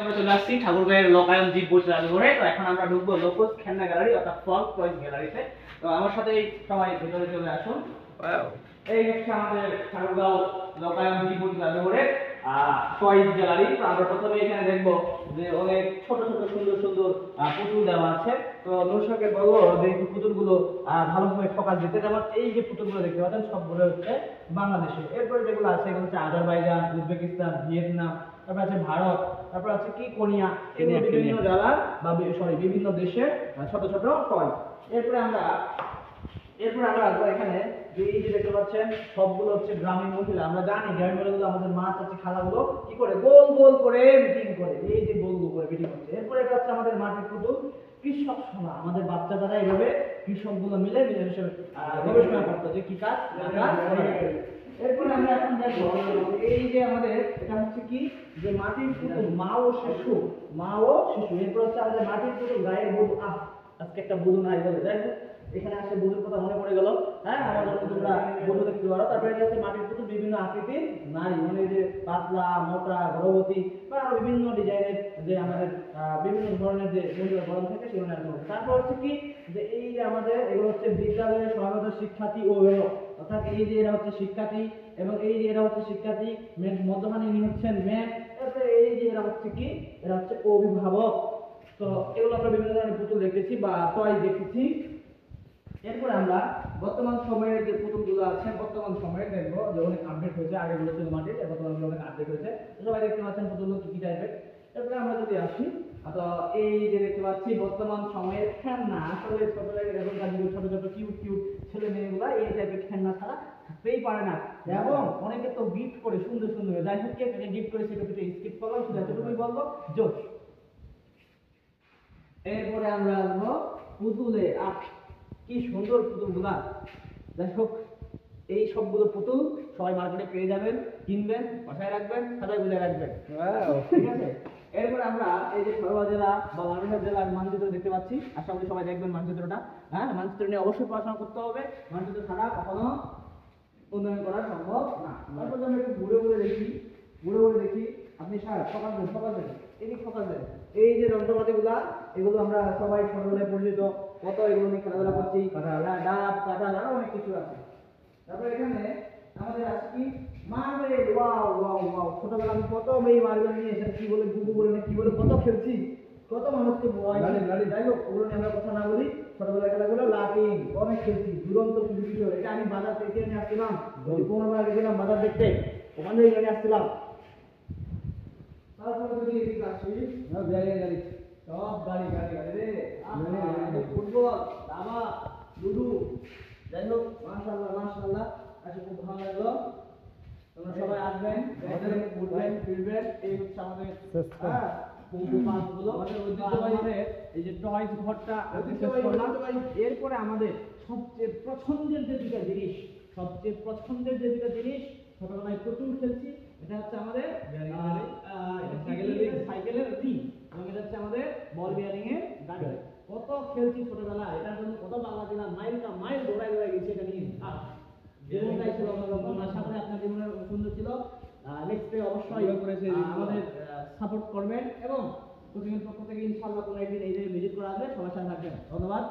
আমরা চলে আসছি ঠাকুরগাঁয়ের লোকায়ন জীব বসে জাদুঘরে। তো এখন আমরা ঢুকবো লোকজ খেলনা গ্যালারি অর্থাৎ ফল টয়েস গ্যালারিতে। তো আমার সাথে সবাই ভেতরে চলে আসুন। এই হচ্ছে আমাদের ঠাকুরগাঁও লোকায়ন জীব বসে জাদুঘরে টয়েস গ্যালারি। তো আমরা প্রথমে এখানে দেখবো যে অনেক ছোট ছোট সুন্দর সুন্দর পুতুল দেওয়া আছে। তো দর্শককে বলবো যে এই পুতুলগুলো ভালোভাবে ফোকাস দিতে। যেমন এই যে পুতুলগুলো দেখতে পাচ্ছেন সবগুলো হচ্ছে বাংলাদেশে। এরপরে যেগুলো আছে এগুলো হচ্ছে আজারবাইজান, উজবেকিস্তান, ভিয়েতনাম, তারপর আছে ভারত, তারপর আছে কি কোরিয়া, এগুলো বিভিন্ন জায়গার বা বিভিন্ন দেশের ছোট ছোট টয়। এরপরে আমরা আসবো এখানে যে এই যে দেখতে পাচ্ছেন সবগুলো হচ্ছে গ্রামীণ মহিলা। আমরা জানি গ্রামীণ মহিলাগুলো আমাদের মা চাচি খালাগুলো কি করে গোল গোল করে মিটিং করে, এই যে গোল গোল করে মিটিং করছে। এরপরে এটা হচ্ছে আমাদের মাটির পুতুল কৃষক সভা। আমাদের বাচ্চা যারা এইভাবে কৃষকগুলো মিলে মিলেমিশে গবেষণা করতো যে কি কাজ। এরপরে আমরা এখন দেখবো এই যে আমাদের এটা হচ্ছে কি যে মাটির পুতুল মা ও শিশু। এরপর হচ্ছে আমাদের মাটির পুতুল গায়ের বধূ। আজকে একটা বধূ নাই বলে যাই হোক, এখানে আসলে বধুর কথা মনে পড়ে গেল। হ্যাঁ, আমাদের তোমরা বধূ দেখতে পারো। তারপরে এটা হচ্ছে মাটির পুতুল বিভিন্ন আকৃতির নারী, মানে যে পাতলা, মোটা, গর্ভবতী বা আরো বিভিন্ন ডিজাইনের যে আমাদের বিভিন্ন ধরনের যে মহিলা গরম থাকে সেগুলো আছে। তারপর হচ্ছে কি যে এই যে আমাদের এগুলো হচ্ছে বিদ্যালয়ের সহায়ত শিক্ষার্থী ও অভিভাবক, অর্থাৎ এই যে এরা হচ্ছে শিক্ষার্থী এবং এই যে এরা হচ্ছে শিক্ষার্থী মধ্যখানে ইনি হচ্ছেন ম্যাম, তারপরে এই যে এরা হচ্ছে কি এরা হচ্ছে অভিভাবক। তো এগুলো আমরা বিভিন্ন ধরনের পুতুল দেখতেছি বা টয় দেখতেছি। এরপরে আমরা বর্তমান সময়ের যে পুতুলগুলো আছে বর্তমান সময়ে দেখবো যে অনেক আপডেট হয়েছে। আগেগুলো ছিল মাটির, বর্তমানে অনেক আপডেট হয়েছে। সবাই দেখতে পাচ্ছেন পুতুলগুলো কি কি টাইপের। এরপরে আমরা যদি আসি তো এই যে দেখতে পাচ্ছি বর্তমান সময়ের খেলনা। আসলে এখনকার যুগের ছোট ছোট কিউট কিউট ছেলে মেয়েগুলা এই টাইপের খেলনা ছাড়া থাকতেই পারে না। এবং অনেকে তো গিফট করে সুন্দর সুন্দর, যাই হোক কে গিফট করে সেটা একটু স্কিপ করলাম, শুধু এতটুকুই বলবো জোশ। এরপরে আমরা আসবো পুতুলে কি সুন্দর পুতুলগুলা। যাই হোক এই সবগুলো পুতুল সবাই মার্কেটে পেয়ে যাবেন, কিনবেন, বাসায় রাখবেন, সাজায় গুজে রাখবেন। ঠিক আছে। এরপর আমরা এই যে সরোয়া জেলা বা লালমনিরহাট জেলার মানচিত্র দেখতে পাচ্ছি। আশা করি সবাই দেখবেন মানচিত্রটা। হ্যাঁ, মানচিত্র নিয়ে অবশ্যই পড়াশোনা করতে হবে। মানচিত্র ছাড়া কখনো উন্নয়ন করা সম্ভব না। তারপর আমরা একটু ঘুরে ঘুরে দেখি। আপনি স্যার ফোকাস দেন এদিকে ফোকাস দেন। এই যে যন্ত্রপাতিগুলা এগুলো আমরা সবাই ছোটবেলায় পরিচিত, কত এগুলো নিয়ে খেলাধুলা করছি, ডাব কাঁঠাল আরো অনেক কিছু আছে। তারপর এখানে আমাদের আছে কি মার্বেল। ওয়াও ওয়াও ওয়াও, ছোটবেলা আমি কত মেয়ে মার্বেল নিয়ে এসে কি বলে গুগু বলে না কি বলে কত খেলছি, কত মানুষকে যাই হোক ওগুলো নিয়ে আমরা কথা না বলি। ছোটবেলার খেলাগুলো লাটিম অনেক খেলছি, দুরন্ত কিশোর। এটা আমি বাজার থেকে নিয়ে আসছিলাম, 15 বার গেছিলাম বাজার দেখতে, ওখান থেকে নিয়ে আসছিলাম। তারপরে যদি এদিকে আসি গাড়ি সব গাড়ি রে ফুটবল, দাবা, লুডু। যাই হোক মাশাআল্লাহ আজকে খুব ভালো লাগলো। তোমরা সবাই আসবেন, ঘুরবেন ফিরবেন। এই হচ্ছে আমাদের এই যে টয়স ঘরটা শেষ করলাম। এরপরে আমাদের সবচেয়ে পছন্দের যে দুটা জিনিস ছোটবেলায় প্রচুর খেলছি, এটা হচ্ছে আমাদের সাইকেলের রিং এবং এটা হচ্ছে আমাদের বল বিয়ারিং এর গাড়ি। কত খেলছি ছোটবেলায়, এটার জন্য কত টাকা দিলাম, মাইল দৌড়াই গেছি এটা নিয়ে। জীবনটাই ছিল অন্যরকম। আশা করি আপনার জীবনের সুন্দর ছিল। নেক্সট অবশ্যই আমাদের সাপোর্ট করবেন এবং প্রতিদিন পক্ষ থেকে ইনশাআল্লাহ কোনো একদিন এই ভিজিট করা আসবে। সবার সাথে থাকবেন। ধন্যবাদ।